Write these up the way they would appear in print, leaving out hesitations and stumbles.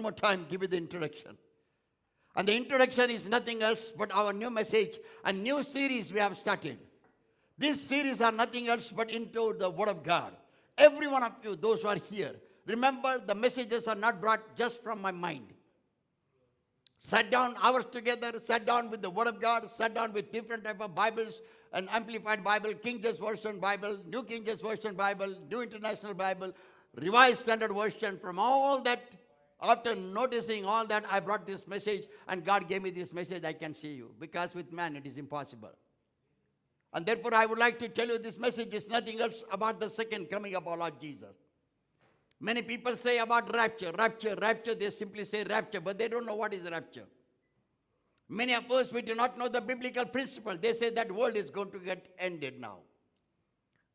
more time give you the introduction. And the introduction is nothing else but our new message, a new series we have started. This series are nothing else but into the Word of God. Every one of you, those who are here, remember the messages are not brought just from my mind. Sat down hours together, sat down with the Word of God, sat down with different type of Bibles, an Amplified Bible, King James Version Bible, New King James Version Bible, New International Bible, Revised Standard Version. From all that, after noticing all that, I brought this message, and God gave me this message. I can see you, because with man it is impossible. And therefore I would like to tell you this message is nothing else about the second coming of our Lord Jesus. Many people say about rapture, rapture, rapture. They simply say rapture, but they don't know what is rapture. Many of us, we do not know the biblical principle. They say that world is going to get ended now.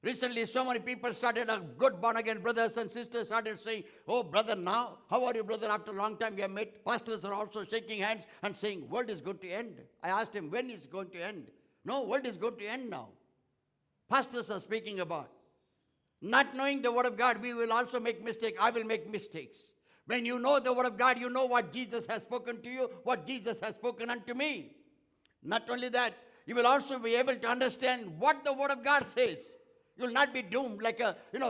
Recently, so many people started, good born-again brothers and sisters started saying, oh, brother, now, how are you, brother? After a long time we have met. Pastors are also shaking hands and saying, world is going to end. I asked him, when is it going to end? No, world is going to end now. Pastors are speaking about. Not knowing the Word of God, we will also make mistakes. I will make mistakes. When you know the Word of God, you know what Jesus has spoken to you, what Jesus has spoken unto me. Not only that, you will also be able to understand what the Word of God says. You will not be doomed like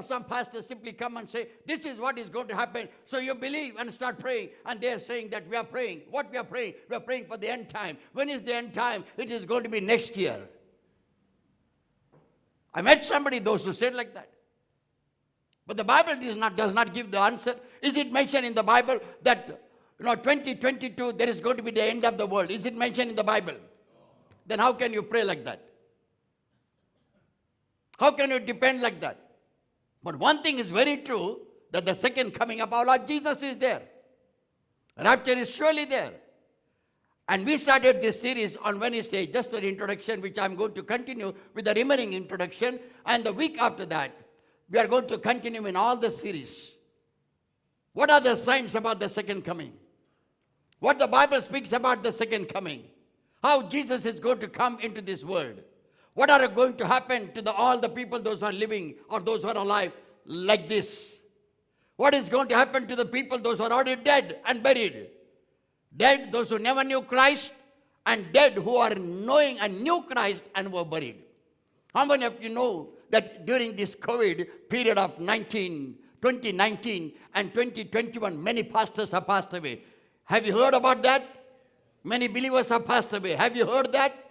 some pastors simply come and say, this is what is going to happen. So you believe and start praying. And they are saying that we are praying. What we are praying? We are praying for the end time. When is the end time? It is going to be next year. I met somebody, those who said like that. But the Bible does not give the answer. Is it mentioned in the Bible that 2022 there is going to be the end of the world? Is it mentioned in the Bible? Then how can you pray like that? How can you depend like that? But one thing is very true, that the second coming of our Lord Jesus is there. Rapture is surely there. And we started this series on Wednesday, just an introduction, which I'm going to continue with the remaining introduction. And the week after that, we are going to continue in all the series. What are the signs about the second coming? What the Bible speaks about the second coming? How Jesus is going to come into this world? What are going to happen to all the people, those who are living or those who are alive like this? What is going to happen to the people, those who are already dead and buried? Dead, those who never knew Christ, and dead who are knowing and knew Christ and were buried. How many of you know that during this COVID period of 2019 and 2021, many pastors have passed away? Have you heard about that? Many believers have passed away. Have you heard that?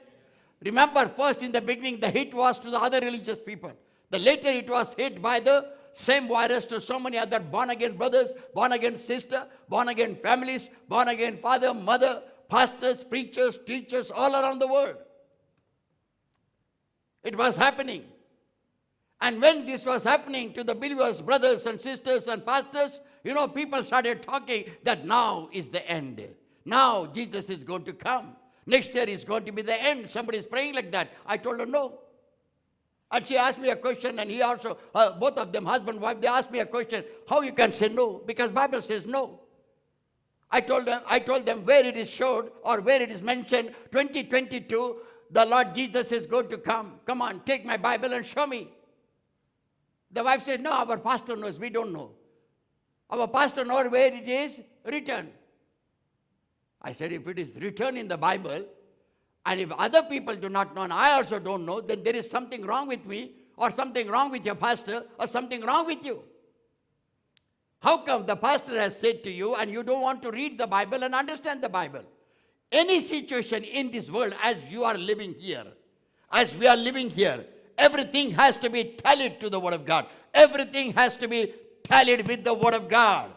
Remember, first in the beginning, the hit was to the other religious people. The later it was hit by the same virus to so many other born-again brothers, born-again sisters, born-again families, born-again father, mother, pastors, preachers, teachers, all around the world. It was happening. And when this was happening to the believers, brothers and sisters and pastors, people started talking that now is the end. Now Jesus is going to come. Next year is going to be the end. Somebody is praying like that. I told her no. And she asked me a question, and he also, both of them, husband and wife, they asked me a question. How you can say no? Because Bible says no. I told them where it is showed or where it is mentioned, 2022, the Lord Jesus is going to come. Come on, take my Bible and show me. The wife said, no, our pastor knows. We don't know. Our pastor knows where it is written. I said, if it is written in the Bible, and if other people do not know, and I also don't know, then there is something wrong with me, or something wrong with your pastor, or something wrong with you. How come the pastor has said to you, and you don't want to read the Bible and understand the Bible? Any situation in this world, as you are living here, as we are living here, everything has to be tallied to the Word of God. Everything has to be tallied with the Word of God.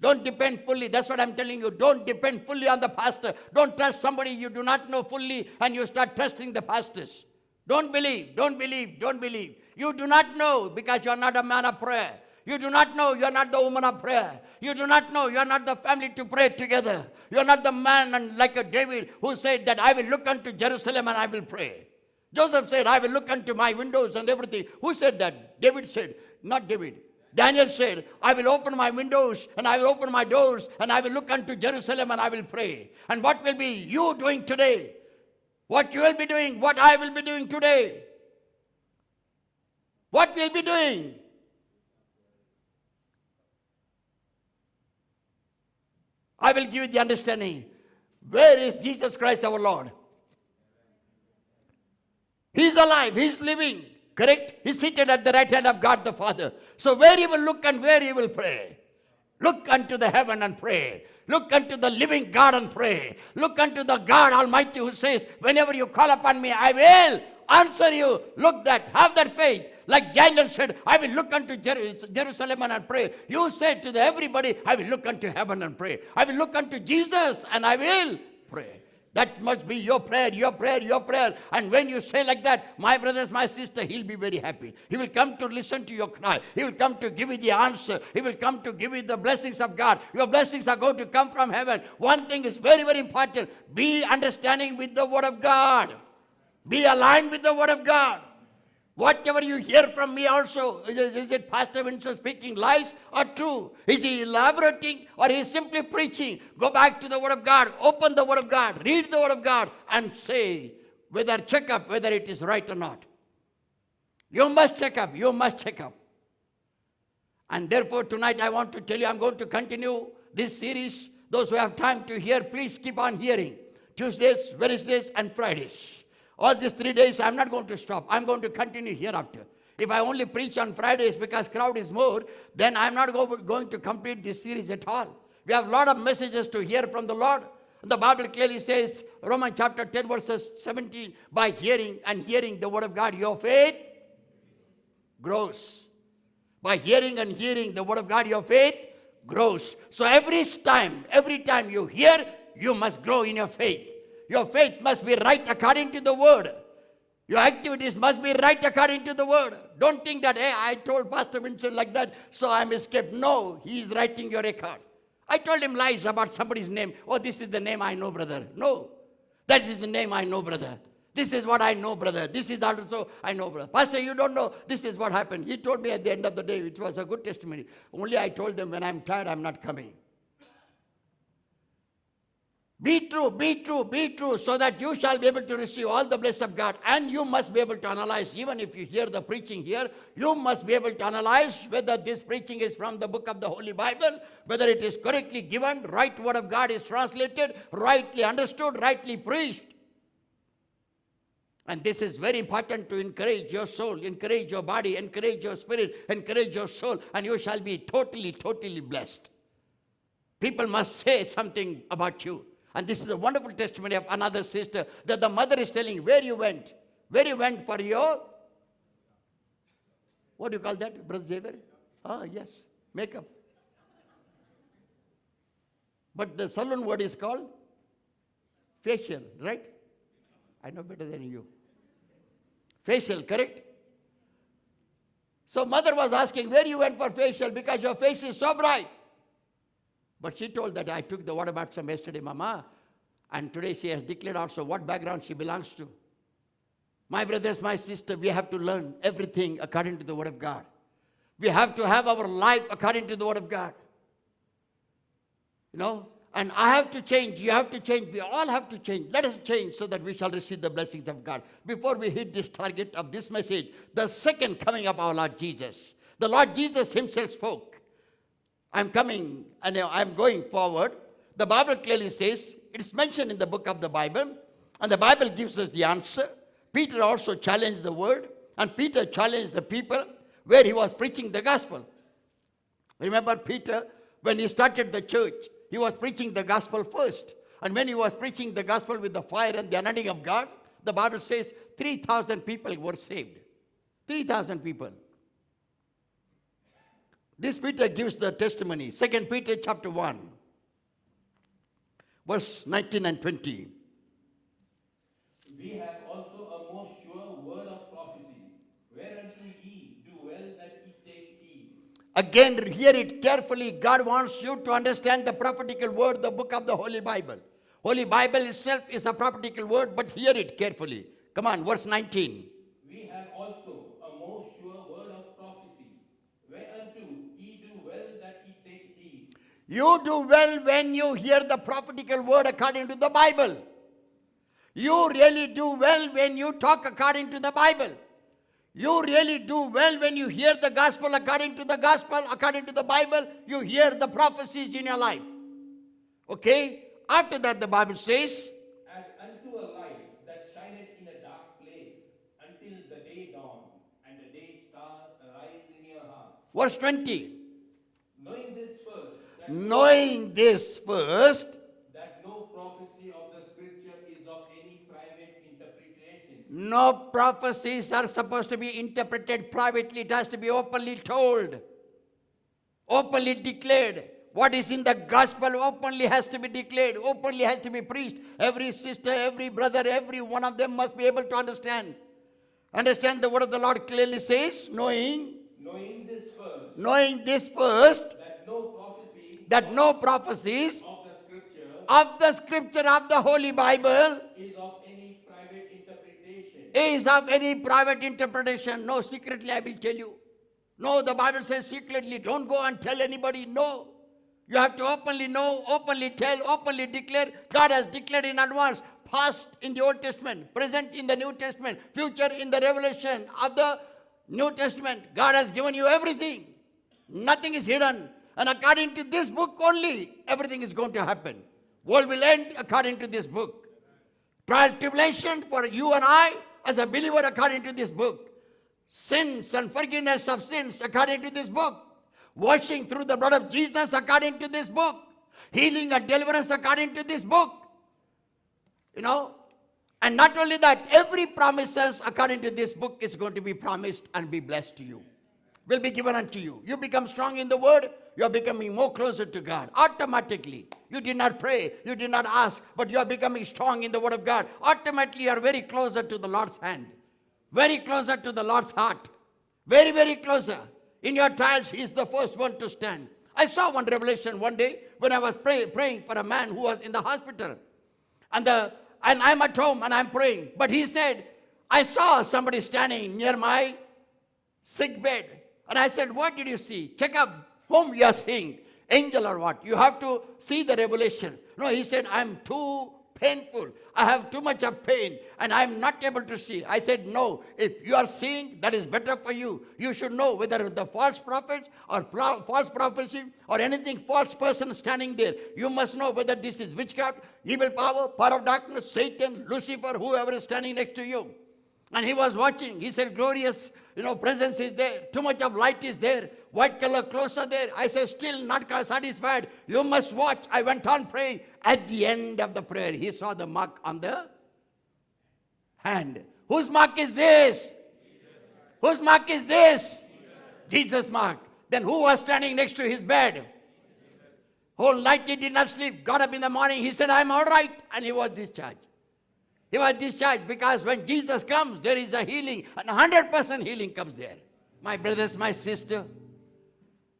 Don't depend fully. That's what I'm telling you. Don't depend fully on the pastor. Don't trust somebody you do not know fully and you start trusting the pastors. Don't believe. You do not know because you are not a man of prayer. You do not know you are not the woman of prayer. You do not know you are not the family to pray together. You are not the man and like a David who said that I will look unto Jerusalem and I will pray. Joseph said, I will look unto my windows and everything. Who said that? David said, not David. Daniel said, I will open my windows and I will open my doors and I will look unto Jerusalem and I will pray. And what will be you doing today? What you will be doing, what I will be doing today? What we'll be doing? I will give you the understanding. Where is Jesus Christ our Lord? He's alive. He's living. Correct? He's seated at the right hand of God the Father. So where he will look and where he will pray. Look unto the heaven and pray. Look unto the living God and pray. Look unto the God Almighty who says, whenever you call upon me, I will answer you. Look that. Have that faith. Like Daniel said, I will look unto Jerusalem and pray. You said to everybody, I will look unto heaven and pray. I will look unto Jesus and I will pray. That must be your prayer, your prayer, your prayer. And when you say like that, my brothers, my sister, he'll be very happy. He will come to listen to your cry. He will come to give you the answer. He will come to give you the blessings of God. Your blessings are going to come from heaven. One thing is very, very important. Be understanding with the Word of God. Be aligned with the Word of God. Whatever you hear from me also, is it Pastor Vincent speaking lies or true? Is he elaborating or is he simply preaching? Go back to the Word of God, open the Word of God, read the Word of God and say, check up whether it is right or not. You must check up, you must check up. And therefore tonight I want to tell you, I'm going to continue this series. Those who have time to hear, please keep on hearing. Tuesdays, Wednesdays and Fridays. All these 3 days, I'm not going to stop. I'm going to continue hereafter. If I only preach on Fridays because crowd is more, then I'm not going to complete this series at all. We have a lot of messages to hear from the Lord. The Bible clearly says, Romans chapter 10, verses 17, by hearing and hearing the Word of God, your faith grows. By hearing and hearing the Word of God, your faith grows. So every time you hear, you must grow in your faith. Your faith must be right according to the Word. Your activities must be right according to the Word. Don't think that, hey, I told Pastor Vincent like that, so I'm escaped. No, he is writing your record. I told him lies about somebody's name. Oh, this is the name I know, brother. No, that is the name I know, brother. This is what I know, brother. This is also I know, brother. Pastor, you don't know. This is what happened. He told me at the end of the day, it was a good testimony. Only I told them when I'm tired, I'm not coming. Be true, so that you shall be able to receive all the blessings of God. And you must be able to analyze, even if you hear the preaching here, you must be able to analyze whether this preaching is from the book of the Holy Bible, whether it is correctly given, right Word of God is translated, rightly understood, rightly preached. And this is very important to encourage your soul, encourage your body, encourage your spirit, encourage your soul, and you shall be totally, totally blessed. People must say something about you. And this is a wonderful testimony of another sister that the mother is telling where you went for your, what do you call that, Brother Xavier? Ah, yes, makeup. But the salon word is called facial, right? I know better than you. Facial, correct? So mother was asking where you went for facial because your face is so bright. But she told that I took the water baptism yesterday, Mama, and today she has declared also what background she belongs to. My brothers, my sister, we have to learn everything according to the Word of God. We have to have our life according to the Word of God. You know, and I have to change, you have to change, we all have to change. Let us change so that we shall receive the blessings of God. Before we hit this target of this message, the second coming of our Lord Jesus. The Lord Jesus himself spoke. I'm coming and I'm going forward. The Bible clearly says, it's mentioned in the book of the Bible, and the Bible gives us the answer. Peter also challenged the world, and Peter challenged the people where he was preaching the gospel. Remember Peter, when he started the church, he was preaching the gospel first. And when he was preaching the gospel with the fire and the anointing of God, the Bible says 3,000 people were saved. 3,000 people. This Peter gives the testimony. 2 Peter chapter 1, verse 19 and 20. We have also a most sure word of prophecy, whereunto ye do well that ye take heed. Again, hear it carefully. God wants you to understand the prophetical word, the book of the Holy Bible. Holy Bible itself is a prophetical word, but hear it carefully. Come on, verse 19. We have also a most sure word of prophecy, whereunto ye do well that ye take heed. You do well when you hear the prophetical word according to the Bible. You really do well when you talk according to the Bible. You really do well when you hear the gospel according to the Bible. You hear the prophecies in your life. Okay? After that, the Bible says, as unto a light that shineth in a dark place, until the day dawn, and the day star arise in your heart. verse 20, Knowing this first, knowing this first, that no prophecy of the scripture is of any private interpretation. no prophecies are supposed to be interpreted privately. It has to be openly told, openly declared. What is in the gospel openly has to be declared, openly has to be preached. Every sister, every brother, every one of them must be able to understand. Understand the word of the Lord clearly says, knowing Knowing this first, that no prophecies of the scripture of the Holy Bible is of any private interpretation. is of any private interpretation. No, secretly I will tell you. No, the Bible says secretly. Don't go and tell anybody. No. You have to openly know, openly tell, openly declare. God has declared in advance, past in the Old Testament, present in the New Testament, future in the revelation of the New Testament. God has given you everything. Nothing is hidden. And according to this book only, everything is going to happen. World will end according to this book. Trial, tribulation for you and I as a believer according to this book. Sins and forgiveness of sins according to this book. Washing through the blood of Jesus according to this book. Healing and deliverance according to this book. You know, and not only that, every promises according to this book is going to be promised and be blessed to you. Will be given unto you. You become strong in the word, you are becoming more closer to God. Automatically. You did not pray, you did not ask, but you are becoming strong in the word of God. Automatically you are very closer to the Lord's hand. Very closer to the Lord's heart. Very, very closer. In your trials, He is the first one to stand. I saw one revelation one day when I was praying for a man who was in the hospital. And I'm at home and I'm praying. But he said, I saw somebody standing near my sick bed. And I said, what did you see? Check up whom you are seeing. Angel or what? You have to see the revelation. No, he said, I'm too painful. I have too much of pain and I'm not able to see. I said, no, if you are seeing, that is better for you. You should know whether the false prophets or false prophecy or anything false person standing there. You must know whether this is witchcraft, evil power, power of darkness, Satan, Lucifer, whoever is standing next to you. And he was watching. He said, glorious, presence is there. Too much of light is there. White color clothes are there. I said, still not satisfied. You must watch. I went on praying. At the end of the prayer, he saw the mark on the hand. Whose mark is this? Whose mark is this? Jesus' mark. Then who was standing next to his bed? Whole night he did not sleep. Got up in the morning. He said, I'm all right. And he was discharged. He was discharged because when Jesus comes, there is a healing. And 100% healing comes there. My brothers, my sister,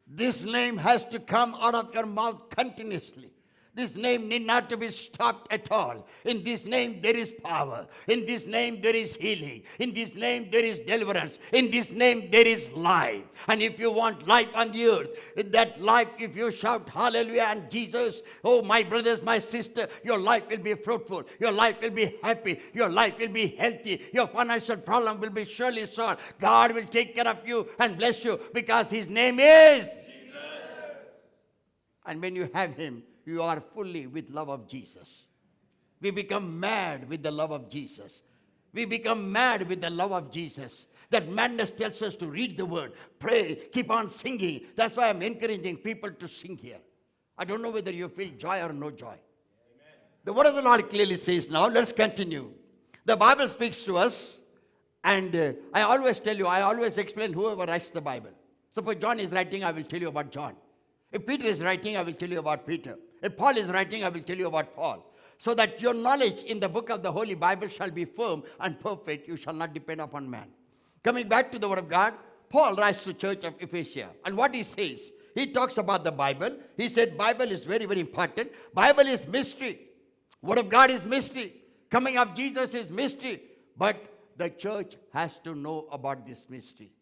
this name has to come out of your mouth continuously. This name need not to be stopped at all. In this name there is power. In this name there is healing. In this name there is deliverance. In this name there is life. And if you want life on the earth, that life, if you shout hallelujah and Jesus, oh my brothers, my sister, your life will be fruitful. Your life will be happy. Your life will be healthy. Your financial problem will be surely solved. God will take care of you and bless you because His name is Jesus. And when you have Him, you are fully with love of Jesus. We become mad with the love of Jesus. We become mad with the love of Jesus. That madness tells us to read the word, pray, keep on singing. That's why I'm encouraging people to sing here. I don't know whether you feel joy or no joy. Amen. The word of the Lord clearly says now, let's continue. The Bible speaks to us, and I always tell you, I always explain whoever writes the Bible. Suppose John is writing, I will tell you about John. If Peter is writing, I will tell you about Peter. If Paul is writing, I will tell you about Paul. So that your knowledge in the book of the Holy Bible shall be firm and perfect. You shall not depend upon man. Coming back to the word of God, Paul writes to church of Ephesus. And what he says, he talks about the Bible. He said Bible is very, very important. Bible is mystery. Word of God is mystery. Coming of Jesus is mystery. But the church has to know about this mystery.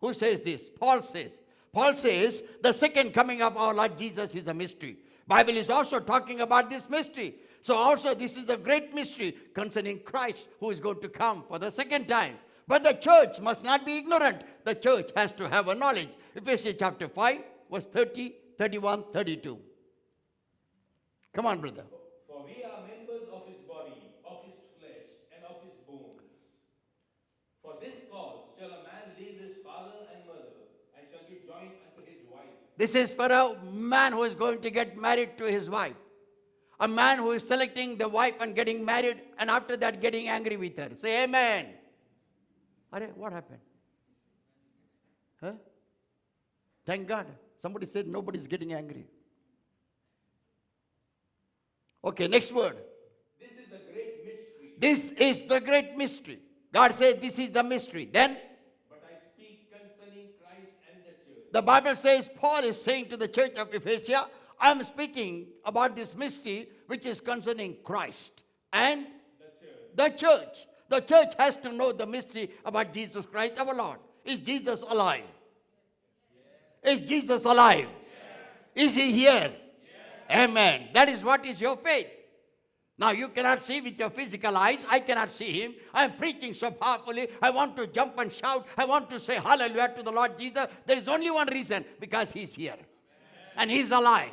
Who says this? Paul says. Paul says the second coming of our Lord Jesus is a mystery. Bible is also talking about this mystery. So also this is a great mystery concerning Christ who is going to come for the second time. But the church must not be ignorant. The church has to have a knowledge. Ephesians chapter 5, verse 30, 31, 32. Come on, brother. For we are members of his body, of his flesh, and of his bones. For this cause shall a man leave his father and mother, and shall be joined unto his wife. This is for a man who is going to get married to his wife. A man who is selecting the wife and getting married, and after that getting angry with her. Say amen. What happened? Huh? Thank God. Somebody said nobody's getting angry. Okay, next word. This is the great mystery. This is the great mystery. God said this is the mystery. Then But I speak concerning Christ and the church. the Bible says, Paul is saying to the church of Ephesus, I am speaking about this mystery which is concerning Christ and The church. the church. The church has to know the mystery about Jesus Christ our Lord. Is Jesus alive? Is Jesus alive? Is he here? Amen. That is what is your faith. Now you cannot see with your physical eyes. I cannot see him. I am preaching so powerfully. I want to jump and shout. I want to say hallelujah to the Lord Jesus. There is only one reason, because he's here. And he's alive.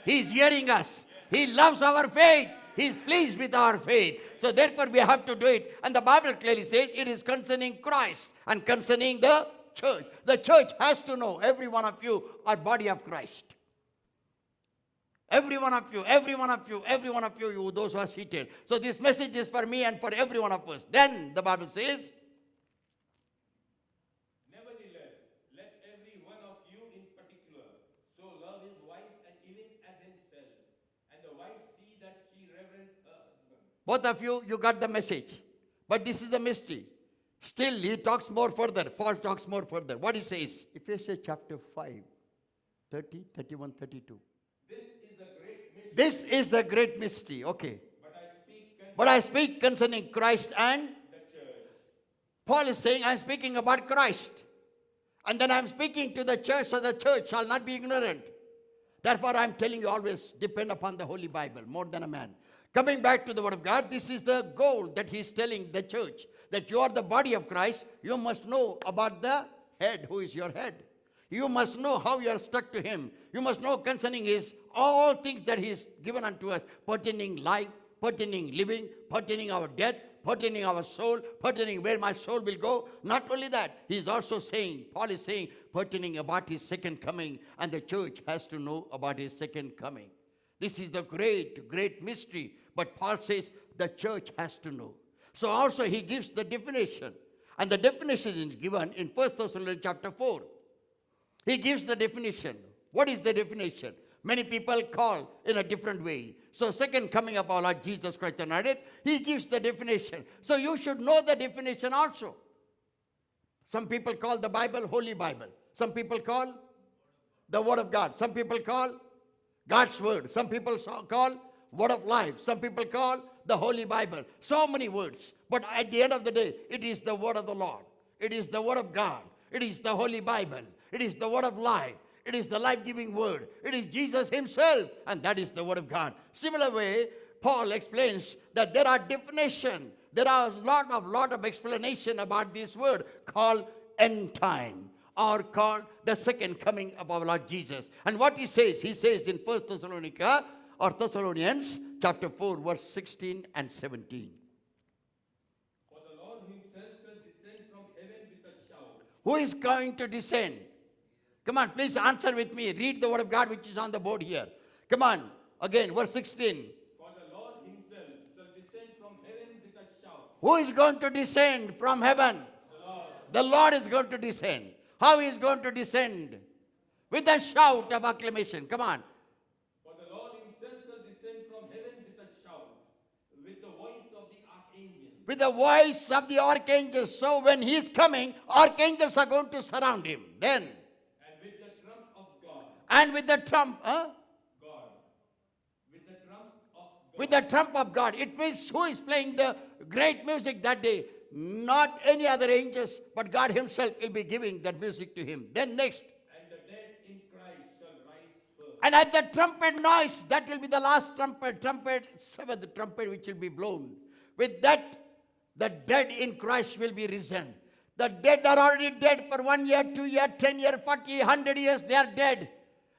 He's hearing us. He loves our faith. He's pleased with our faith. So therefore we have to do it. And the Bible clearly says it is concerning Christ and concerning the church. The church has to know every one of you are body of Christ. Every one of you, every one of you, every one of you, those who are seated. So this message is for me and for every one of us. Then the Bible says, Nevertheless, let every one of you in particular so love his wife and even as himself, and the wife see that she reverence her husband. both of you, you got the message. But this is the mystery. Still, he talks more further. Paul talks more further. What he says? Ephesians chapter 5, 30, 31, 32. This is the great mystery. This is the great mystery. Okay. But I speak concerning But I speak concerning Christ and the church. Paul is saying, I'm speaking about Christ. And then I'm speaking to the church, so the church shall not be ignorant. Therefore, I'm telling you always, depend upon the Holy Bible more than a man. Coming back to the Word of God, this is the goal that he's telling the church. That you are the body of Christ. You must know about the head, who is your head. You must know how you are stuck to him. You must know concerning his all things that he has given unto us, pertaining life, pertaining living, pertaining our death, pertaining our soul, pertaining where my soul will go. Not only that, he is also saying, Paul is saying, pertaining about his second coming, and the church has to know about his second coming. This is the great, great mystery. But Paul says the church has to know. So also he gives the definition. And the definition is given in 1 Thessalonians chapter 4. He gives the definition. What is the definition? Many people call in a different way. So second coming of our Lord Jesus Christ of Nazareth, he gives the definition. So you should know the definition also. Some people call the Bible Holy Bible. Some people call the Word of God. Some people call God's Word. Some people call Word of Life. Some people call the Holy Bible. So many words. But at the end of the day, it is the Word of the Lord. It is the Word of God. It is the Holy Bible. It is the Word of life. It is the life-giving Word. It is Jesus himself. And that is the Word of God. Similar way, Paul explains that there are definition. There are a lot of explanation about this word called end time, or called the second coming of our Lord Jesus. And what he says in 1 Thessalonica or Thessalonians chapter 4 verse 16 and 17. For the Lord himself shall descend from heaven with a shout. Who is going to descend? Come on, please answer with me. Read the word of God which is on the board here. Come on, again, verse 16. For the Lord himself shall descend from heaven with a shout. Who is going to descend from heaven? The Lord. The Lord is going to descend. How he is going to descend? With a shout of acclamation. Come on. For the Lord himself shall descend from heaven with a shout, with the voice of the archangel. With the voice of the archangels. So when he is coming, archangels are going to surround him. Then. And with the trump of God. And with the trump. God. With the trump of God. With the trump of God. It means who is playing the great music that day? Not any other angels, but God himself will be giving that music to him. Then next. And the dead in Christ shall rise first. And at the trumpet noise, that will be the last trumpet, seventh trumpet which will be blown. With that, the dead in Christ will be risen. The dead are already dead for 1 year, 2 years, 10 years, 40, 100 years, they are dead.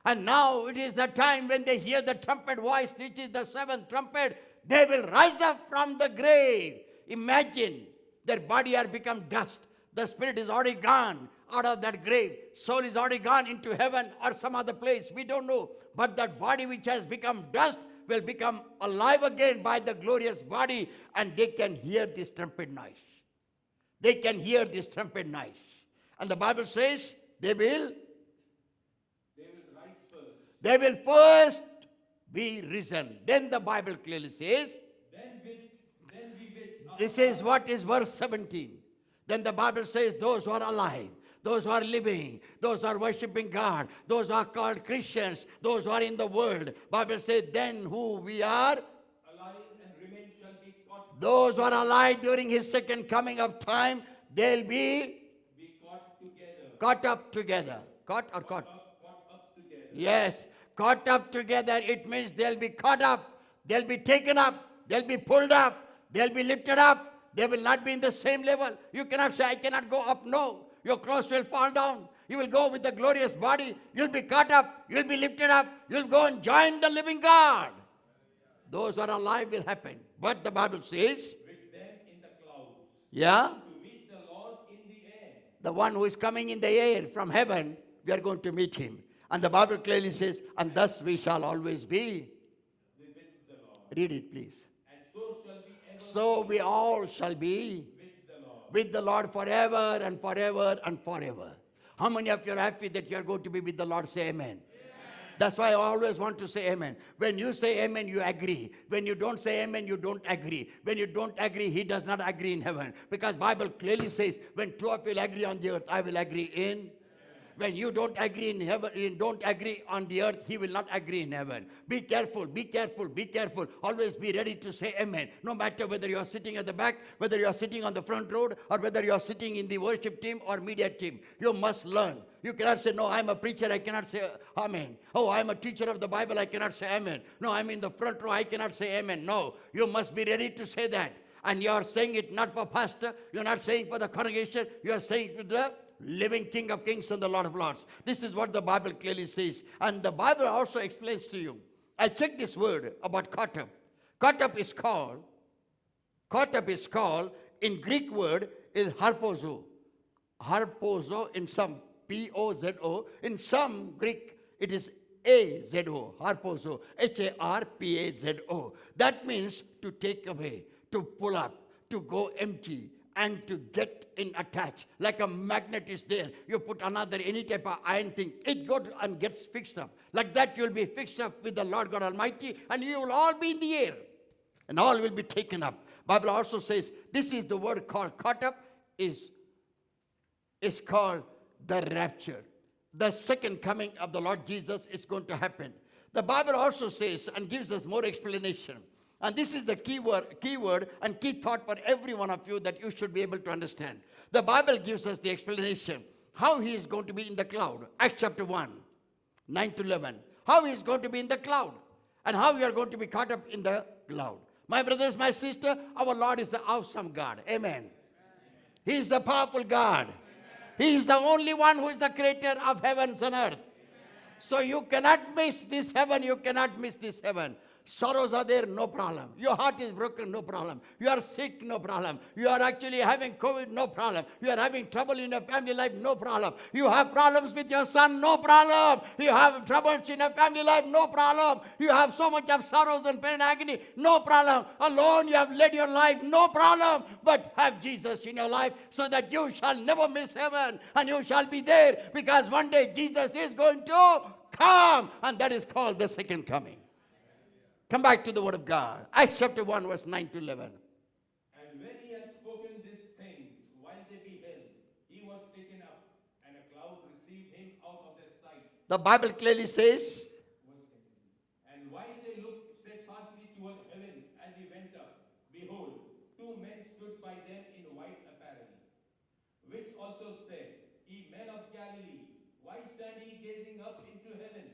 And now it is the time when they hear the trumpet voice, which is the seventh trumpet, they will rise up from the grave. Imagine their body are become dust. The spirit is already gone out of that grave. Soul is already gone into heaven or some other place. We don't know. But that body which has become dust will become alive again by the glorious body, and they can hear this trumpet noise. They can hear this trumpet noise. And the Bible says they will rise first. They will first be risen. Then the Bible clearly says, Then we which are this is what is verse 17. Then the Bible says, those who are alive, those who are living, those who are worshiping God, those who are called Christians, those who are in the world. Bible says, then who we are? alive and remain shall be caught. Those who are alive during his second coming of time, they'll be Caught together. caught up together. Caught or caught? Caught up together. Yes, caught up together. It means they'll be caught up, they'll be taken up, they'll be pulled up, they'll be lifted up. They will not be in the same level. You cannot say, I cannot go up. No, your clothes will fall down. You will go with the glorious body. You'll be caught up, you'll be lifted up, you'll go and join the living God. Those who are alive will happen. But the Bible says, With them in the clouds. yeah, To meet the Lord in the air. the one who is coming in the air from heaven, we are going to meet him. And the Bible clearly says, and thus we shall always be. With the Lord. Read it, please. And so shall we ever So we all shall be with the Lord. forever and forever and forever. How many of you are happy that you are going to be with the Lord? Say amen. That's why I always want to say amen. When you say amen, you agree. When you don't say amen, you don't agree. When you don't agree, he does not agree in heaven. Because Bible clearly says, when two of you will agree on the earth, I will agree in. When you don't agree in heaven, you don't agree on the earth, he will not agree in heaven. Be careful, be careful, be careful. Always be ready to say amen. No matter whether you are sitting at the back, whether you are sitting on the front row, or whether you are sitting in the worship team or media team. You must learn. You cannot say, no, I'm a preacher, I cannot say amen. Oh, I'm a teacher of the Bible, I cannot say amen. No, I'm in the front row, I cannot say amen. No, you must be ready to say that. And you are saying it not for pastor, you're not saying for the congregation, you are saying for the living King of Kings and the Lord of Lords. This is what the Bible clearly says. And the Bible also explains to you. I checked this word about caught up. Caught up is called, in Greek word is harpozo. Harpozo in some, P-O-Z-O. In some Greek it is A-Z-O, harpozo, H-A-R-P-A-Z-O. That means to take away, to pull up, to go empty, and to get in attached. Like a magnet is there. You put another, any type of iron thing, it goes and gets fixed up. Like that you'll be fixed up with the Lord God Almighty, and you will all be in the air. And all will be taken up. Bible also says, this is the word called caught up, is called the rapture. The second coming of the Lord Jesus is going to happen. The Bible also says and gives us more explanation. And this is the key word and key thought for every one of you that you should be able to understand. The Bible gives us the explanation how he is going to be in the cloud. Acts chapter 1, 9 to 11. How he is going to be in the cloud and how we are going to be caught up in the cloud. My brothers, my sister, our Lord is the awesome God. Amen. He is the powerful God. He is the only one who is the creator of heavens and earth. So you cannot miss this heaven. You cannot miss this heaven. Sorrows are there, no problem. Your heart is broken, no problem. You are sick, no problem. You are actually having COVID, no problem. You are having trouble in your family life, no problem. You have problems with your son, no problem. You have troubles in your family life, no problem. You have so much of sorrows and pain and agony, no problem. Alone you have led your life, no problem. But have Jesus in your life so that you shall never miss heaven and you shall be there, because one day Jesus is going to come, and that is called the second coming. Come back to the word of God. Acts chapter 1 verse 9 to 11. And when he had spoken these things, while they beheld, he was taken up, and a cloud received him out of their sight. The Bible clearly says, And while they looked steadfastly toward heaven as he went up, behold, two men stood by them in white apparel, which also said, Ye men of Galilee, why stand ye gazing up into heaven?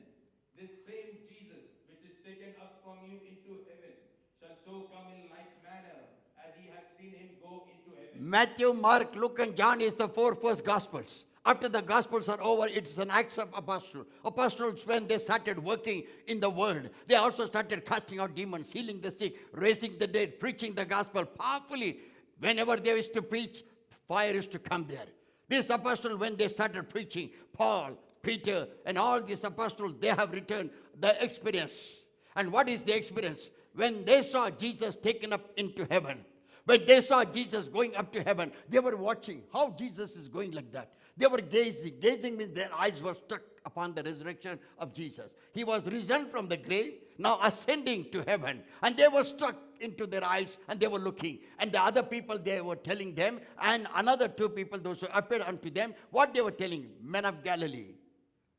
This same Jesus, which is taken up from you into heaven, shall so come in like manner as ye have seen him go into heaven. Matthew, Mark, Luke and John is the four first gospels. After the Gospels are over, it's an Acts of Apostles. Apostles, when they started working in the world, they also started casting out demons, healing the sick, raising the dead, preaching the gospel powerfully. Whenever they used to preach, fire used to come there. These apostles, when they started preaching, Paul, Peter, and all these apostles, they have returned the experience. And what is the experience? When they saw Jesus taken up into heaven, when they saw Jesus going up to heaven, they were watching how Jesus is going like that. They were gazing. Gazing means their eyes were stuck upon the resurrection of Jesus. He was risen from the grave, now ascending to heaven. And they were stuck into their eyes and they were looking. And the other people, they were telling them, and another two people, those who appeared unto them, what they were telling, men of Galilee,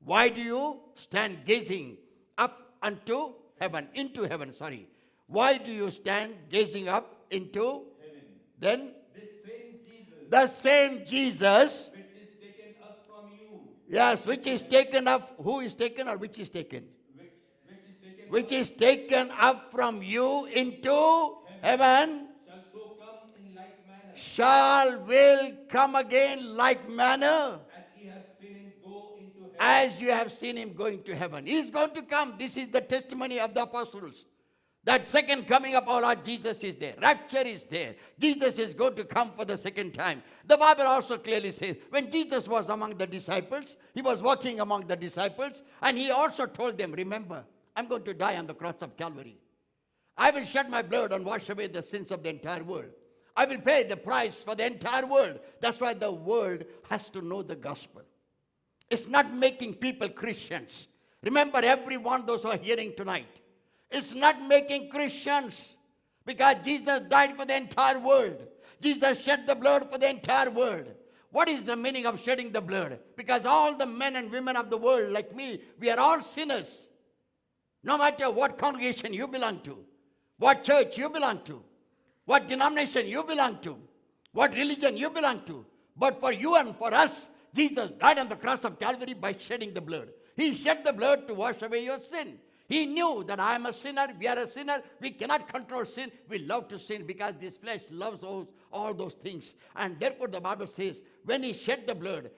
why do you stand gazing up unto heaven, into heaven, sorry. Why do you stand gazing up into heaven? Then The same Jesus, the same Jesus, which is taken up from you, yes, which is taken up, who is taken or which is taken? which Which is is taken taken up from you into heaven, shall so come in like manner, will come again like manner as ye have seen him go into heaven. as you have seen him going to heaven. He is going to come. This is the testimony of the apostles. That second coming of our Lord Jesus is there. Rapture is there. Jesus is going to come for the second time. The Bible also clearly says, when Jesus was among the disciples, he was walking among the disciples, and he also told them, remember, I'm going to die on the cross of Calvary. I will shed my blood and wash away the sins of the entire world. I will pay the price for the entire world. That's why the world has to know the gospel. It's not making people Christians. Remember, everyone, those who are hearing tonight, it's not making Christians, because Jesus died for the entire world. Jesus shed the blood for the entire world. What is the meaning of shedding the blood? Because all the men and women of the world, like me, we are all sinners. No matter what congregation you belong to, what church you belong to, what denomination you belong to, what religion you belong to. But for you and for us, Jesus died on the cross of Calvary by shedding the blood. He shed the blood to wash away your sin. He knew that I am a sinner, we are a sinner, we cannot control sin, we love to sin because this flesh loves all those things. And therefore the Bible says, when he shed the blood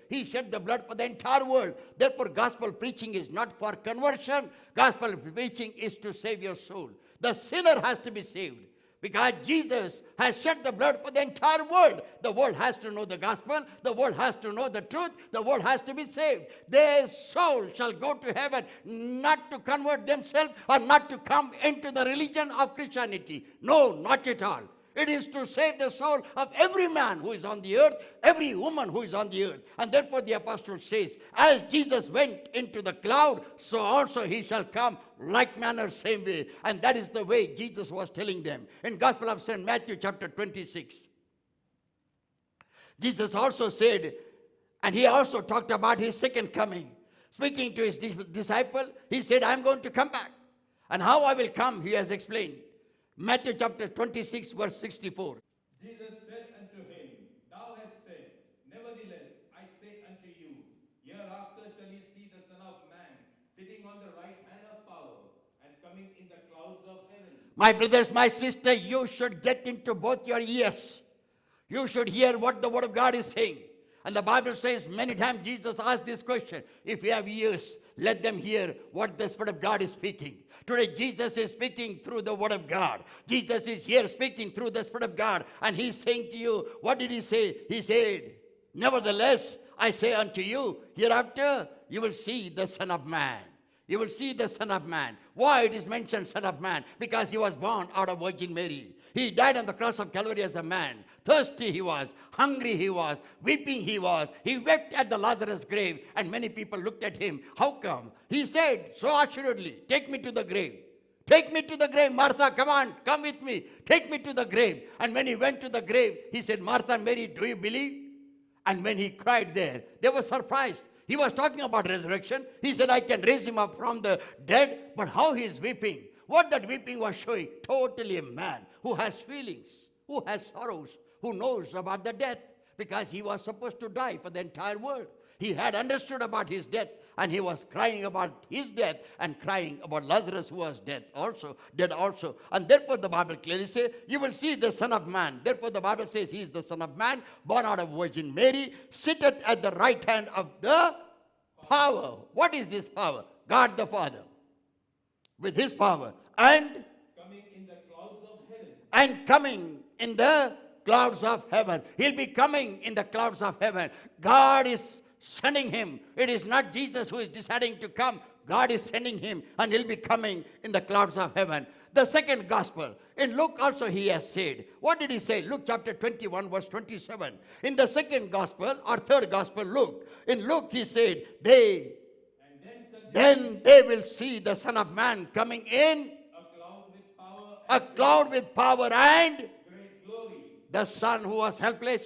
for the entire world. Therefore gospel preaching is not for conversion, gospel preaching is to save your soul. The sinner has to be saved. Because Jesus has shed the blood for the entire world. The world has to know the gospel. The world has to know the truth. The world has to be saved. Their soul shall go to heaven, not to convert themselves or not to come into the religion of Christianity. No, not at all. It is to save the soul of every man who is on the earth, every woman who is on the earth. And therefore the apostle says, as Jesus went into the cloud, so also he shall come like manner, same way. And that is the way Jesus was telling them. In Gospel of St. Matthew chapter 26, Jesus also said, and he also talked about his second coming. Speaking to his disciple, he said, I am going to come back. And how I will come, he has explained. Matthew chapter 26, verse 64. Jesus said unto him, Thou hast said, Nevertheless, I say unto you, hereafter shall ye see the Son of Man sitting on the right hand of power and coming in the clouds of heaven. My brothers, my sister, you should get into both your ears. You should hear what the Word of God is saying. And the Bible says many times Jesus asked this question, if you have ears, let them hear what the Spirit of God is speaking. Today Jesus is speaking through the Word of God. Jesus is here speaking through the Spirit of God. And he's saying to you, what did he say? He said, nevertheless, I say unto you, hereafter you will see the Son of Man. You will see the Son of Man. Why it is mentioned Son of Man? Because he was born out of Virgin Mary. He died on the cross of Calvary as a man. Thirsty he was, hungry he was, weeping he was. He wept at the Lazarus grave, and many people looked at him. How come? He said so assuredly, take me to the grave. Take me to the grave, Martha, come on, come with me. Take me to the grave. And when he went to the grave, he said, Martha, Mary, do you believe? And when he cried there, they were surprised. He was talking about resurrection. He said, I can raise him up from the dead. But how he is weeping? What that weeping was showing? Totally a man who has feelings, who has sorrows, who knows about the death. Because he was supposed to die for the entire world. He had understood about his death, and he was crying about his death and crying about Lazarus who was dead also. And therefore the Bible clearly says, you will see the Son of Man. Therefore the Bible says he is the Son of Man, born out of Virgin Mary, sitteth at the right hand of the power. What is this power? God the Father. With his power. And coming in the clouds of heaven. And coming in the clouds of heaven. He'll be coming in the clouds of heaven. God is sending him. It is not Jesus who is deciding to come. God is sending him, and he'll be coming in the clouds of heaven. The second gospel, in Luke also he has said. What did he say? Luke chapter 21 verse 27. In the second gospel or third gospel, Luke. In Luke he said, then they will see the Son of Man coming in a cloud with power and great glory. the Son who was helpless.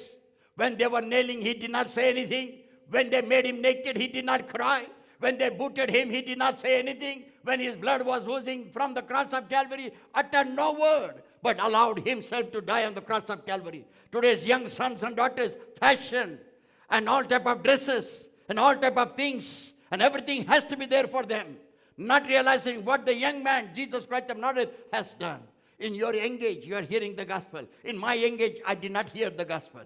When they were nailing, he did not say anything. When they made him naked, he did not cry. When they butchered him, he did not say anything. When his blood was oozing from the cross of Calvary, uttered no word, but allowed himself to die on the cross of Calvary. Today's young sons and daughters fashion and all type of dresses and all type of things, and everything has to be there for them, not realizing what the young man, Jesus Christ of Nazareth, has done. In your young age, you are hearing the gospel. In my young age, I did not hear the gospel.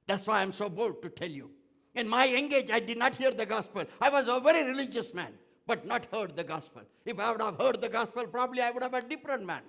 That's why I'm so bold to tell you. In my young age, I did not hear the gospel. I was a very religious man, but not heard the gospel. If I would have heard the gospel, probably I would have been a different man.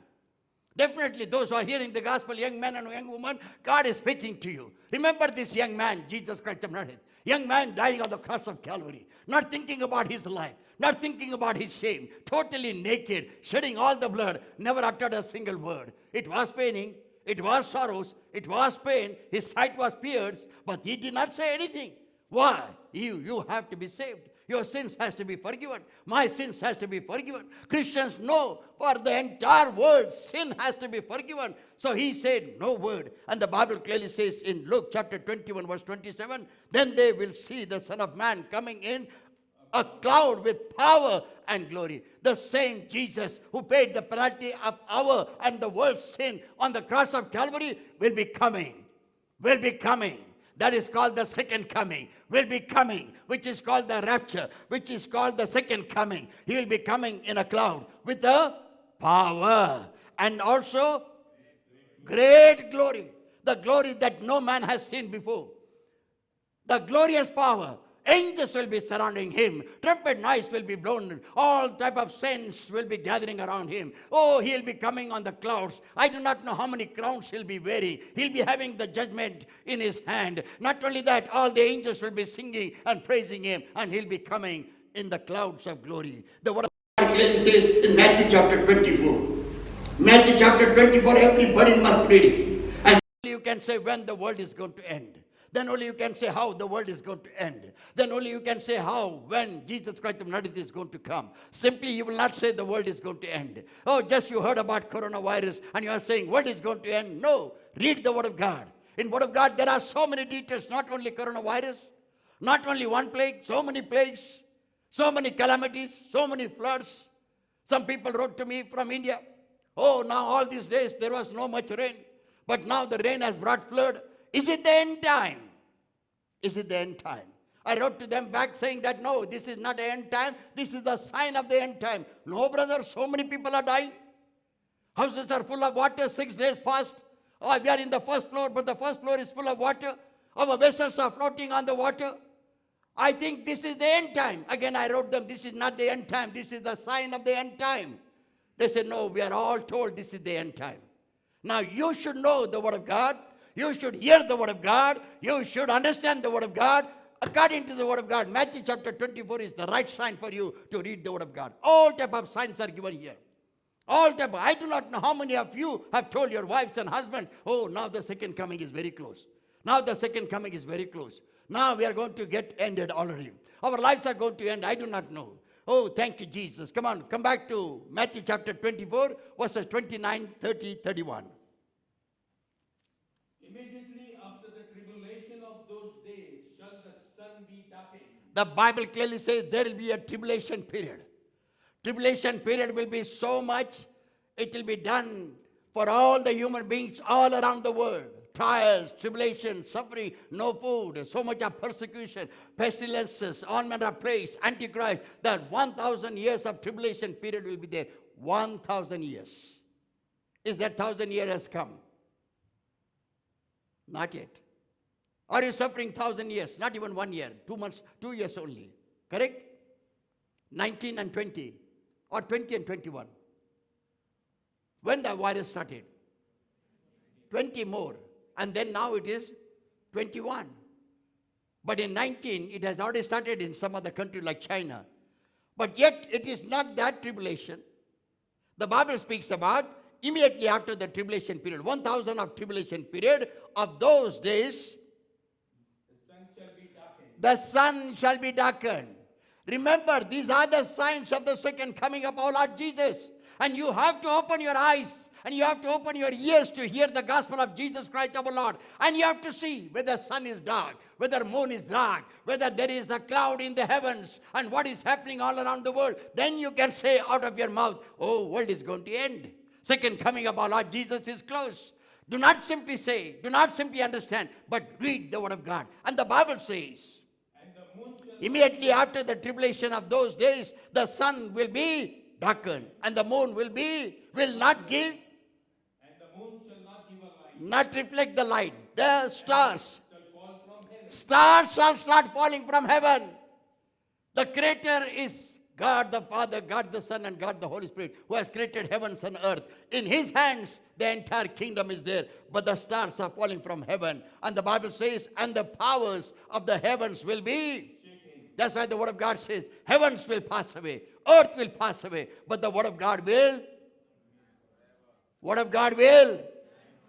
Definitely, those who are hearing the gospel, young men and young women, God is speaking to you. Remember this young man, Jesus Christ of Nazareth. Young man dying on the cross of Calvary, not thinking about his life, not thinking about his shame, totally naked, shedding all the blood, never uttered a single word. It was paining, it was sorrows, it was pain, his sight was pierced, but he did not say anything. Why? You have to be saved. Your sins has to be forgiven. My sins has to be forgiven. Christians know for the entire world, sin has to be forgiven. So he said no word. And the Bible clearly says in Luke chapter 21 verse 27, then they will see the Son of Man coming in a cloud with power and glory. The same Jesus who paid the penalty of our and the world's sin on the cross of Calvary will be coming. Will be coming. That is called the second coming. Will be coming, which is called the rapture, which is called the second coming. He will be coming in a cloud with the power and also great glory. The glory that no man has seen before. The glorious power. Angels will be surrounding him. Trumpet noise will be blown. All type of saints will be gathering around him. Oh, he'll be coming on the clouds. I do not know how many crowns he'll be wearing. He'll be having the judgment in his hand. Not only that, all the angels will be singing and praising him, and he'll be coming in the clouds of glory. The word of God clearly says in Matthew chapter 24. Matthew chapter 24, everybody must read it. And you can say when the world is going to end. Then only you can say how the world is going to end. Then only you can say how, when Jesus Christ of Nazareth is going to come. Simply you will not say the world is going to end. Oh, just you heard about coronavirus and you are saying world is going to end. No, read the Word of God. In Word of God there are so many details, not only coronavirus, not only one plague, so many plagues, so many calamities, so many floods. Some people wrote to me from India, oh, now all these days there was no much rain, but now the rain has brought flood. Is it the end time? Is it the end time? I wrote to them back saying that no, this is not the end time. This is the sign of the end time. No, brother, so many people are dying. Houses are full of water, 6 days past. Oh, we are in the first floor, but the first floor is full of water. Our vessels are floating on the water. I think this is the end time. Again, I wrote them, this is not the end time. This is the sign of the end time. They said, no, we are all told this is the end time. Now, you should know the Word of God. You should hear the Word of God. You should understand the Word of God. According to the Word of God, Matthew chapter 24 is the right sign for you to read the Word of God. All type of signs are given here. All type. I do not know how many of you have told your wives and husbands, oh, now the second coming is very close. Now the second coming is very close. Now we are going to get ended already. Our lives are going to end. I do not know. Oh, thank you, Jesus. Come on, come back to Matthew chapter 24, verses 29, 30, 31. Immediately after the tribulation of those days shall the sun be darkened. The Bible clearly says there will be a tribulation period. Tribulation period will be so much, it will be done for all the human beings all around the world. trials, tribulation, suffering, no food, so much of persecution, pestilences, all manner of plagues, antichrist. That 1,000 years of tribulation period will be there. 1,000 years. Is that 1,000 years has come? Not yet. Are you suffering 1,000 years? Not even 1 year, 2 months, 2 years only. Correct? 19 and 20, or 20 and 21. When the virus started? 20 more. And then now it is 21. But in 19, it has already started in some other country like China. But yet, it is not that tribulation. The Bible speaks about immediately after the tribulation period, 1,000 of tribulation period, of those days, the sun shall be darkened. Remember, these are the signs of the second coming of our Lord Jesus. And you have to open your eyes and you have to open your ears to hear the gospel of Jesus Christ our Lord. And you have to see whether sun is dark, whether moon is dark, whether there is a cloud in the heavens, and what is happening all around the world. Then you can say out of your mouth, oh, world is going to end. Second coming of our Lord Jesus is close. Do not simply say, do not simply understand, but read the word of God. And the Bible says, immediately after the tribulation of those days, the sun will be darkened, and the moon will not give, and the moon shall not give a light, not reflect the light. The stars shall fall from heaven. Stars shall start falling from heaven. The Creator is God the Father, God the Son, and God the Holy Spirit, who has created heavens and earth. In His hands, the entire kingdom is there. But the stars are falling from heaven. And the Bible says, and the powers of the heavens will be. That's why the Word of God says, heavens will pass away, earth will pass away, but the Word of God will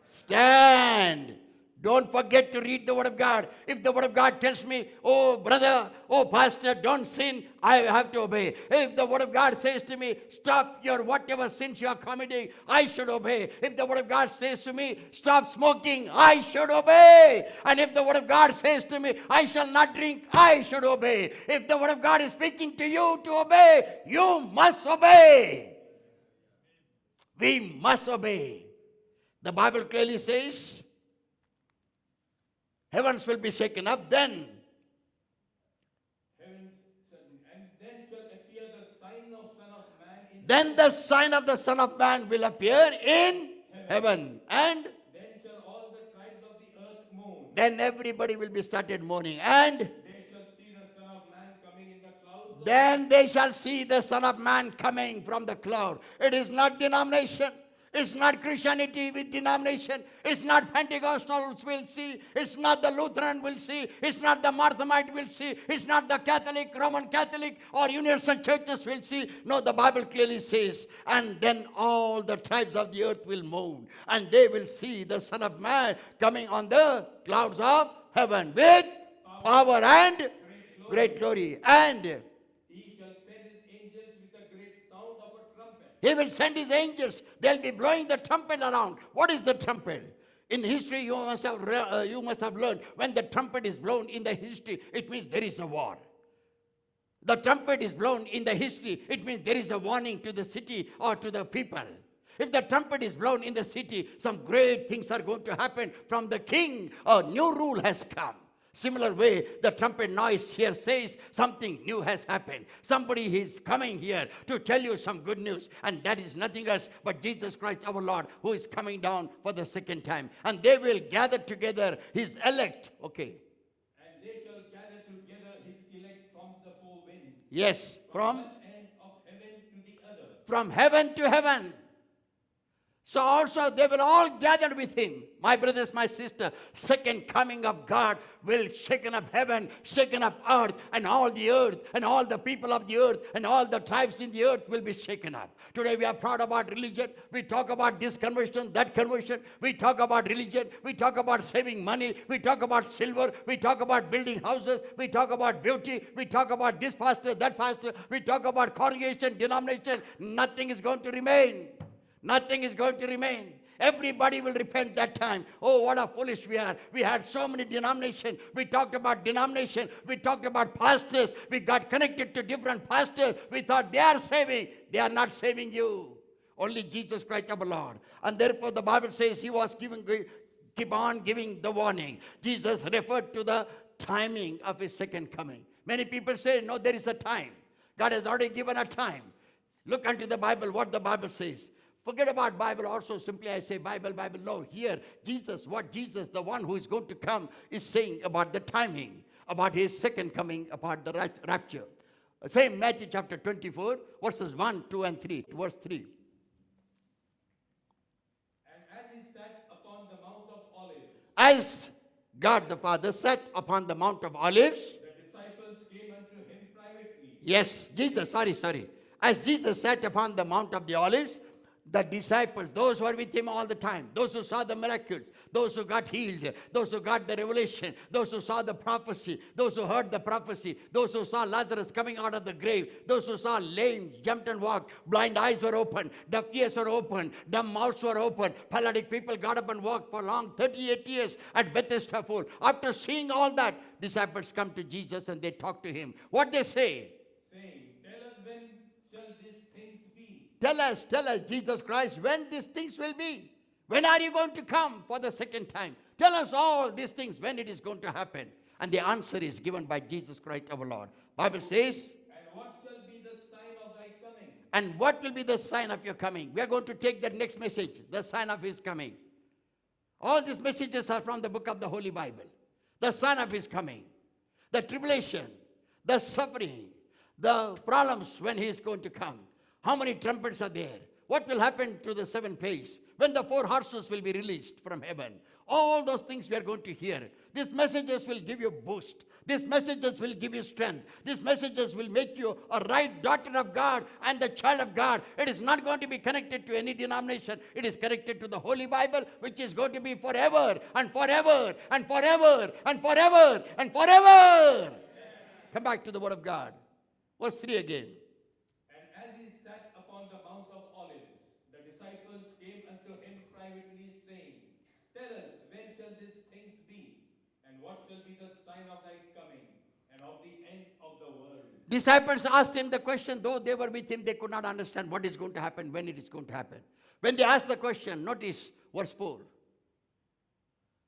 stand. Don't forget to read the Word of God. If the Word of God tells me, oh brother, oh pastor, don't sin, I have to obey. If the Word of God says to me, stop your whatever sins you are committing, I should obey. If the Word of God says to me, stop smoking, I should obey. And if the Word of God says to me, I shall not drink, I should obey. If the Word of God is speaking to you to obey, you must obey. We must obey. The Bible clearly says, heavens will be shaken up, then And then shall appear the sign of Son of Man in then the sign of the Son of Man will appear in heaven. And then shall all the tribes of the earth mourn. then everybody will be started mourning. And They shall see the Son of Man coming in the clouds of then they shall see the Son of Man coming from the cloud. It is not denomination. It's not Christianity with denomination. It's not Pentecostals will see. It's not the Lutheran will see. It's not the Marthamite will see. It's not the Catholic, Roman Catholic, or universal churches will see. No, the Bible clearly says, and then all the tribes of the earth will mourn, and they will see the Son of Man coming on the clouds of heaven with power and great glory. And He shall send His angels with a great sound of a trumpet. He will send His angels. They'll be blowing the trumpet around. What is the trumpet? In history, you must have learned, when the trumpet is blown in the history, it means there is a war. The trumpet is blown in the history, it means there is a warning to the city or to the people. If the trumpet is blown in the city, some great things are going to happen from the king. A new rule has come. Similar way, the trumpet noise here says something new has happened. Somebody is coming here to tell you some good news, and that is nothing else but Jesus Christ our Lord, who is coming down for the second time. And they will gather together His elect. Okay. And they shall gather together His elect from the four winds. Yes, from one end of heaven to the other. from heaven to heaven. So also they will all gather with Him. My brothers, my sister, second coming of God will shaken up heaven, shaken up earth, and all the earth, and all the people of the earth, and all the tribes in the earth will be shaken up. Today we are proud about religion. We talk about this conversion, that conversion. We talk about religion. We talk about saving money. We talk about silver. We talk about building houses. We talk about beauty. We talk about this pastor, that pastor. We talk about congregation, denomination. Nothing is going to remain. Nothing is going to remain. Everybody will repent that time. Oh, what a foolish we are. We had so many denominations. We talked about denomination. We talked about pastors. We got connected to different pastors. We thought they are saving. They are not saving you. Only Jesus Christ our Lord. And therefore the Bible says He was keep on giving the warning. Jesus referred to the timing of his second coming. Many people say, no, there is a time. God has already given a time. Look unto the Bible, what the Bible says. Forget about Bible also. Simply I say Bible, Bible. No, here, Jesus, what Jesus, the one who is going to come, is saying about the timing, about his second coming, about the rapture. Same Matthew chapter 24, verses 1, 2, and 3. Verse 3. And as he sat upon the Mount of Olives, As God the Father sat upon the Mount of Olives. the disciples came unto him privately. Yes, Jesus, sorry. As Jesus sat upon the Mount of the Olives, the disciples, those who were with him all the time, those who saw the miracles, those who got healed, those who got the revelation, those who saw the prophecy, those who heard the prophecy, those who saw Lazarus coming out of the grave, those who saw lame jumped and walked, blind eyes were opened, deaf ears were opened, dumb mouths were opened, paralytic people got up and walked for long 38 years at Bethesda Pool. After seeing all that, disciples come to Jesus and they talk to him. What they say? Saying, tell us when shall these things be? Tell us, Jesus Christ, when these things will be. When are you going to come for the second time? Tell us all these things, when it is going to happen. And the answer is given by Jesus Christ our Lord. Bible says, And what shall be the sign of thy coming? and what will be the sign of your coming? We are going to take that next message, the sign of his coming. All these messages are from the book of the Holy Bible. The sign of his coming, the tribulation, the suffering, the problems when he is going to come. How many trumpets are there? What will happen to the seven plagues? When the four horses will be released from heaven. All those things we are going to hear. These messages will give you boost. These messages will give you strength. These messages will make you a right daughter of God and the child of God. It is not going to be connected to any denomination. It is connected to the Holy Bible, which is going to be forever and forever and forever and forever and forever. Come back to the Word of God. Verse 3 again. And as he sat upon the Mount of Olives, the disciples came unto him privately, saying, Tell us, when shall these things be? And what shall be the sign of thy coming, and of the end of the world? Disciples asked him the question, though they were with him, they could not understand what is going to happen, when it is going to happen. When they asked the question, notice verse 4.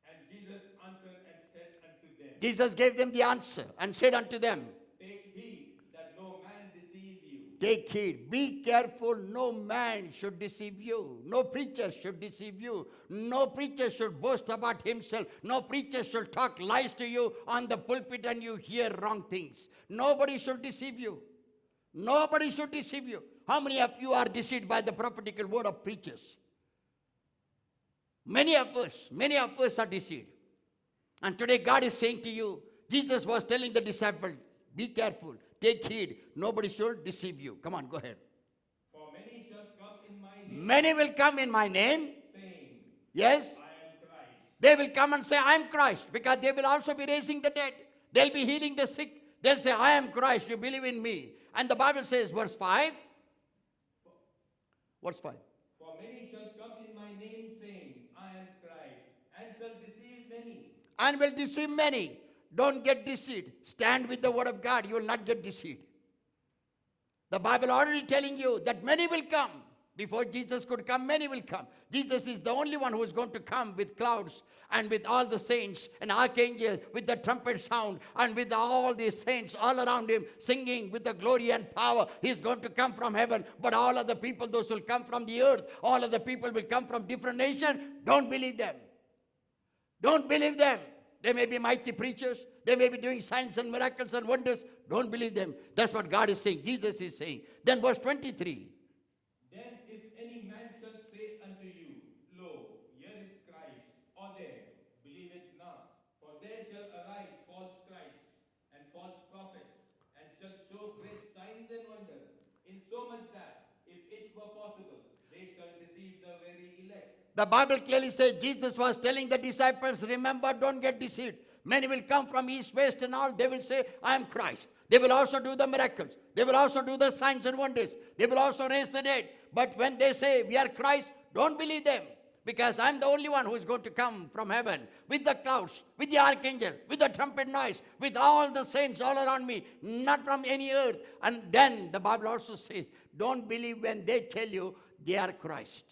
And Jesus answered and said unto them, Jesus gave them the answer and said unto them, Take heed that no man deceive you. take heed, be careful, no man should deceive you. No preacher should deceive you. No preacher should boast about himself. No preacher should talk lies to you on the pulpit and you hear wrong things. Nobody should deceive you. Nobody should deceive you. How many of you are deceived by the prophetical word of preachers? Many of us are deceived. And today God is saying to you, Jesus was telling the disciples, be careful, take heed, nobody should deceive you. Come on, go ahead. For many shall come in my name, Many will come in my name. saying, Yes, I am Christ. they will come and say, I am Christ, because they will also be raising the dead. They'll be healing the sick. They'll say, I am Christ, you believe in me. And the Bible says, verse 5. Verse 5. For many shall come in my name, saying, I am Christ, and shall deceive many. And will deceive many. Don't get deceived. Stand with the word of God. You will not get deceived. The Bible already telling you that many will come. Before Jesus could come, many will come. Jesus is the only one who is going to come with clouds and with all the saints and archangels, with the trumpet sound and with all these saints all around him singing with the glory and power. He is going to come from heaven. But all of the people, those will come from the earth, all of the people will come from different nations. Don't believe them. Don't believe them. They may be mighty preachers. They may be doing signs and miracles and wonders. Don't believe them. That's what God is saying. Jesus is saying. Then verse 23. Then if any man shall say unto you, Lo, here is Christ, or there, believe it not. For there shall arise false Christs and false prophets, and shall show great signs and wonders, insomuch that, if it were possible, they shall deceive the very elect. The Bible clearly says Jesus was telling the disciples, remember, don't get deceived. Many will come from east, west and all. They will say, I am Christ. They will also do the miracles. They will also do the signs and wonders. They will also raise the dead. But when they say, we are Christ, don't believe them. Because I'm the only one who is going to come from heaven with the clouds, with the archangel, with the trumpet noise, with all the saints all around me, not from any earth. And then the Bible also says, don't believe when they tell you they are Christ.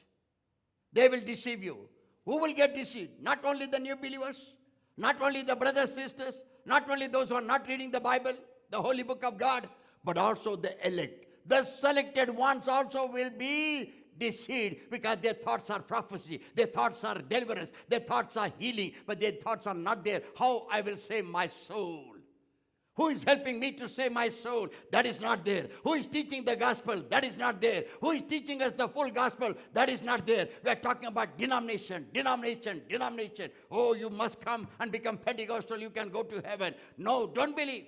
They will deceive you. Who will get deceived? Not only the new believers, not only the brothers, sisters, not only those who are not reading the Bible, the holy book of God, but also the elect. The selected ones also will be deceived because their thoughts are prophecy, their thoughts are deliverance, their thoughts are healing, but their thoughts are not there. How I will save my soul? Who is helping me to save my soul? That is not there. Who is teaching the gospel? That is not there. Who is teaching us the full gospel? That is not there. We are talking about denomination. Oh, you must come and become Pentecostal. You can go to heaven. No, don't believe.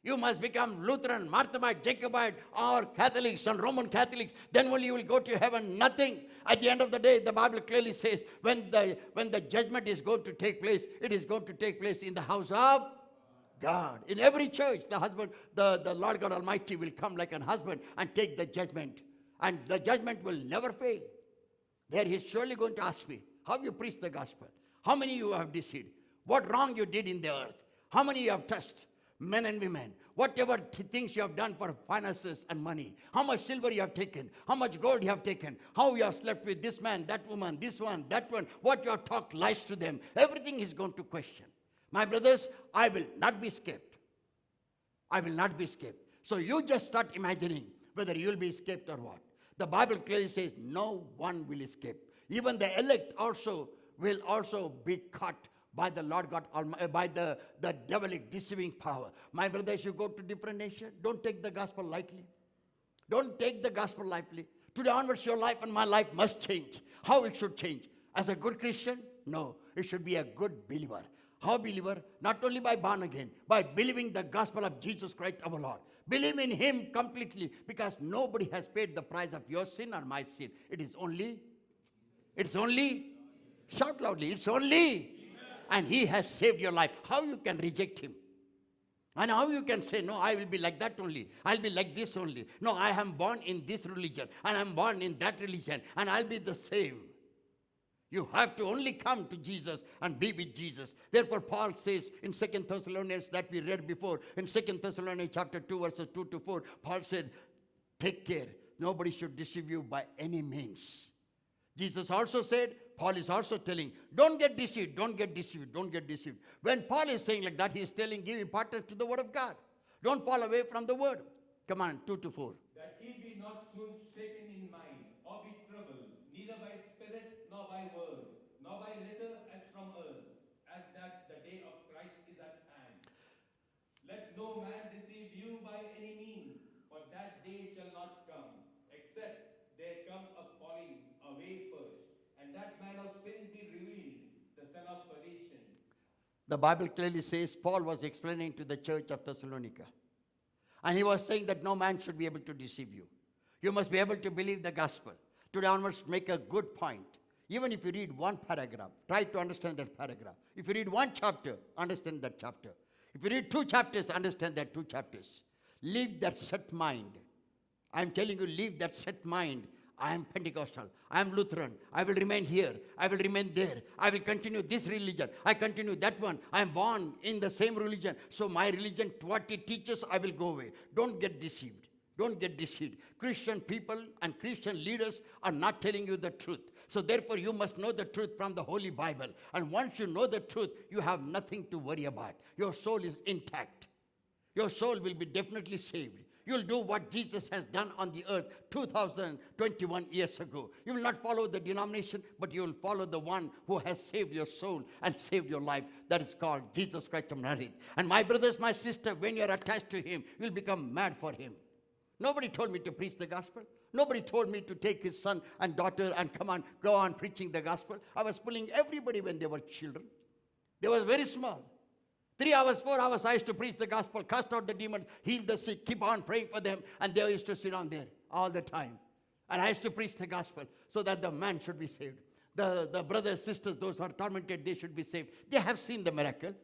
You must become Lutheran, Marthamite, Jacobite, or Catholics and Roman Catholics. Then only you will go to heaven. Nothing. At the end of the day, the Bible clearly says when the judgment is going to take place, it is going to take place in the house of God. In every church, the Lord God Almighty will come like an husband and take the judgment. And the judgment will never fail. There he is surely going to ask me, how you preach the gospel? How many you have deceived? What wrong you did in the earth? How many you have touched? Men and women, whatever things you have done for finances and money, how much silver you have taken, how much gold you have taken, how you have slept with this man, that woman, this one, that one, what you have talked lies to them, everything is going to question. My brothers, I will not be escaped. I will not be escaped. So you just start imagining whether you will be escaped or what. The Bible clearly says no one will escape. Even the elect also will also be caught by the Lord God, by the devilic deceiving power. My brothers, you go to different nations, don't take the gospel lightly. Don't take the gospel lightly. Today onwards, your life and my life must change. How it should change? As a good Christian? No, it should be a good believer. How believer? Not only by born again, by believing the gospel of Jesus Christ our Lord. Believe in him completely, because nobody has paid the price of your sin or my sin. It's only, shout loudly, it's only, and he has saved your life. How you can reject him? And how you can say, no, I will be like that only. I'll be like this only. No, I am born in this religion, and I'm born in that religion, and I'll be the same. You have to only come to Jesus and be with Jesus. Therefore, Paul says in 2 Thessalonians that we read before, in 2 Thessalonians chapter 2, verses 2 to 4, Paul said, take care. Nobody should deceive you by any means. Jesus also said, Paul is also telling, don't get deceived, don't get deceived, don't get deceived. When Paul is saying like that, he is telling, give importance to the word of God. Don't fall away from the word. Come on, 2 to 4. That ye be not soon shaken in mind, or be troubled, neither by spirit, nor by word, nor by letter as from earth, as that the day of Christ is at hand. Let no man deceive you by any means, for that day shall not come, except there come a falling away first, and that man of sin be revealed, the son of perdition. The Bible clearly says Paul was explaining to the church of Thessalonica. And he was saying that no man should be able to deceive you. You must be able to believe the gospel. Today onwards, make a good point. Even if you read one paragraph, try to understand that paragraph. If you read one chapter, understand that chapter. If you read 2 chapters, understand that 2 chapters. Leave that set mind. I'm telling you, leave that set mind. I am Pentecostal. I am Lutheran. I will remain here. I will remain there. I will continue this religion. I continue that one. I am born in the same religion. So my religion, what it teaches, I will go away. Don't get deceived. Don't get deceived. Christian people and Christian leaders are not telling you the truth. So therefore, you must know the truth from the Holy Bible. And once you know the truth, you have nothing to worry about. Your soul is intact. Your soul will be definitely saved. You'll do what Jesus has done on the earth 2021 years ago. You will not follow the denomination, but you will follow the one who has saved your soul and saved your life. That is called Jesus Christ of Nazareth. And my brothers, my sister, when you're attached to him, you'll become mad for him. Nobody told me to preach the gospel. Nobody told me to take his son and daughter and go on preaching the gospel. I was pulling everybody when they were children. They were very small. 3 hours, 4 hours, I used to preach the gospel, cast out the demons, heal the sick, keep on praying for them. And they used to sit on there all the time. And I used to preach the gospel so that the man should be saved. The brothers, sisters, those who are tormented, they should be saved. They have seen the miracle.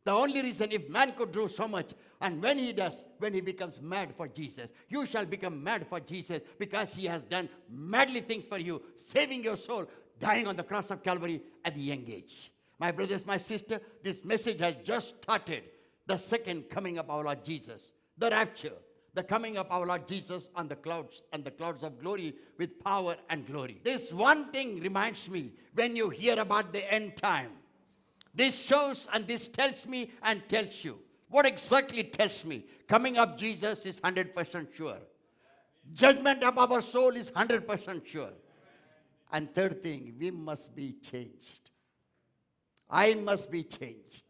The only reason, if man could do so much, and when he does, when he becomes mad for Jesus, you shall become mad for Jesus, because he has done madly things for you, saving your soul, dying on the cross of Calvary at the young age. My brothers, my sister, this message has just started. The second coming of our Lord Jesus, the rapture, the coming of our Lord Jesus on the clouds and the clouds of glory with power and glory. This one thing reminds me when you hear about the end time. This shows and this tells me and tells you. What exactly it tells me? Coming of Jesus is 100% sure. Judgment of our soul is 100% sure. And third thing, we must be changed. I must be changed.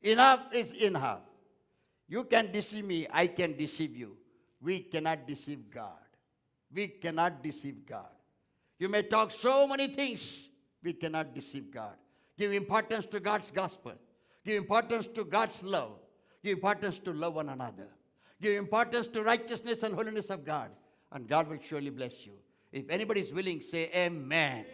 Enough is enough. You can deceive me, I can deceive you. We cannot deceive God. We cannot deceive God. You may talk so many things, we cannot deceive God. Give importance to God's gospel. Give importance to God's love. Give importance to love one another. Give importance to righteousness and holiness of God. And God will surely bless you. If anybody is willing, say amen.